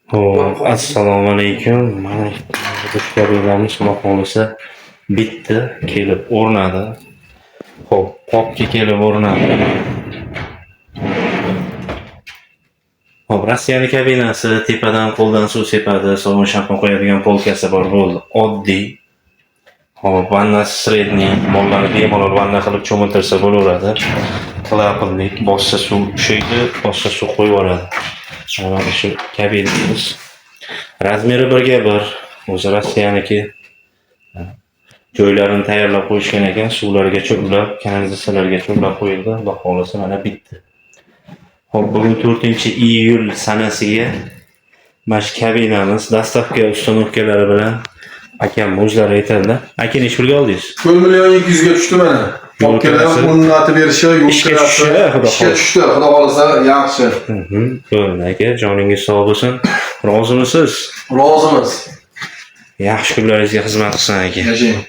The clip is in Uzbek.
Hop, assalomu alaykum. Mana dushkaringlarni xudo xohlasa bitta kelib o'rnadi. Hop, popga kelib o'rnadi. Hop, Rossiyaning kabinasi, tepadan qo'ldan suv sepadi, sovun shampun qo'yadigan polkasi bor bo'ldi. Oddiy. Hop, vannasi sredniy, bolalarni bemalol vanna qilib cho'miltirsa bo'laveradi. Klapinlik, bossa suv tushaydi, bossa suv qo'yib yuboradi. Mana shu kabinamiz. Razmeri 1:1. O'zi Rossiyaniki. Joylarini tayyorlab qo'yishgan ekan, suvlarga cho'plab, kanalizatsiyalarga cho'plab qo'yildi. Xudo xolasa mana bitta. Hop, bugun 4-iyul sanasiga mana shu kabinamiz dastavka uстановkalari bilan akam o'zlari aytadi. Aka necha pulga oldingiz? 1.200.000 ga tushdi mana. Topkalar munnati berishi, ishga tushdi, ishga tushdi, xudo xolasa yaxshi. Bo'ldi aka, joningiz sog' bo'lsin. Rozimisiz? Rozimiz. Yaxshi kunlaringizga xizmat qilsin aka. Yashang.